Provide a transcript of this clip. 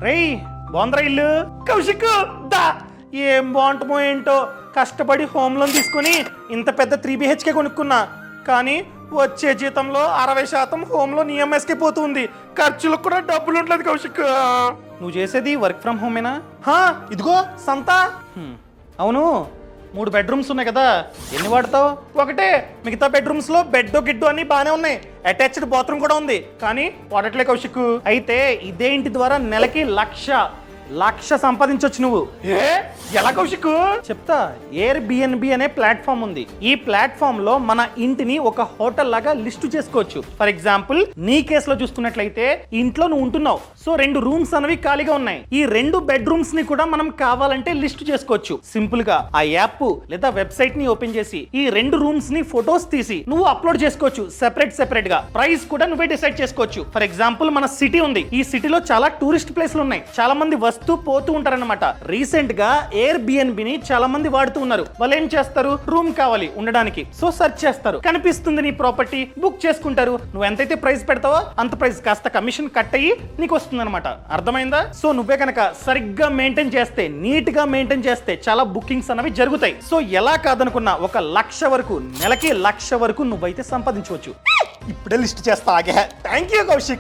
రేయ్ బాగుందిరా ఇల్లు. కౌశిక్ దా, ఏం బాగుంటామో ఏంటో, కష్టపడి హోమ్ లోన్ తీసుకుని ఇంత పెద్ద 3 BHK కొనుక్కున్నా. కానీ వచ్చే జీతంలో 60% హోమ్ లోన్ ఈఎంఐస్కే పోతుంది. ఖర్చులకు కూడా డబ్బులు ఉండలేదు కౌశిక్. నువ్వు చేసేది వర్క్ ఫ్రమ్ హోమేనా? ఇదిగో సంతా. అవును, 3 బెడ్రూమ్స్ ఉన్నాయి కదా, ఎన్ని వాడతావు? ఒకటే. మిగతా బెడ్రూమ్స్ లో బెడ్ గిడ్డు అన్ని బాగానే ఉన్నాయి, అటాచ్డ్ బాత్రూమ్ కూడా ఉంది, కానీ వాడట్లే కౌశిక్. అయితే ఇదే ఇంటి ద్వారా నెలకి లక్ష సంపాదించవచ్చు నువ్వు. ఎలా కౌశిక్? చెప్తా. ఎయిర్బిఎన్బి అనే ప్లాట్ఫామ్ ఉంది. ఈ ప్లాట్ఫామ్ లో మన ఇంటిని ఒక హోటల్ లాగా లిస్ట్ చేసుకోవచ్చు. ఫర్ ఎగ్జాంపుల్ నీ కేసులో చూసుకున్నట్లయితే ఇంట్లో నువ్వు ఉంటున్నావు, సో 2 రూమ్స్ అనేవి ఖాళీగా ఉన్నాయి. ఈ 2 బెడ్రూమ్స్ ని కూడా మనం కావాలంటే లిస్ట్ చేసుకోవచ్చు. సింపుల్ గా ఆ యాప్ లేదా వెబ్సైట్ ని ఓపెన్ చేసి ఈ 2 రూమ్స్ ని ఫొటోస్ తీసి నువ్వు అప్లోడ్ చేసుకోవచ్చు సెపరేట్ గా. ప్రైస్ కూడా నువ్వే డిసైడ్ చేసుకోవచ్చు. ఫర్ ఎగ్జాంపుల్ మన సిటీ ఉంది, ఈ సిటీలో చాలా టూరిస్ట్ ప్లేస్లు ఉన్నాయి, చాలా మంది పోతూ ఉంటారన్నమాట. రీసెంట్ గా ఎయిర్బిఎన్బి ని చాలా మంది వాడుతూ ఉన్నారు. వాళ్ళు ఏం చేస్తారు, రూమ్ కావాలి ఉండడానికి, సో సెర్చ్ చేస్తారు, కనిపిస్తుంది నీ ప్రాపర్టీ, బుక్ చేసుకుంటారు. నువ్వు ఎంతైతే ప్రైస్ పెడతావో అంత ప్రైస్ కాస్త కమిషన్ కట్ అయ్యి నీకు వస్తుంది అనమాట. అర్థమైందా? సో నువ్వే కనుక సరిగ్గా మెయింటైన్ చేస్తే, నీట్ గా మెయింటైన్ చేస్తే చాలా బుకింగ్స్ అనేవి జరుగుతాయి. సో ఎలా కాదనుకున్నా 1 లక్ష వరకు, నెలకి 1 లక్ష వరకు నువ్వైతే సంపాదించవచ్చు. ఇప్పుడే లిస్ట్ చేస్తా. ఆగే. Thank you Kaushik.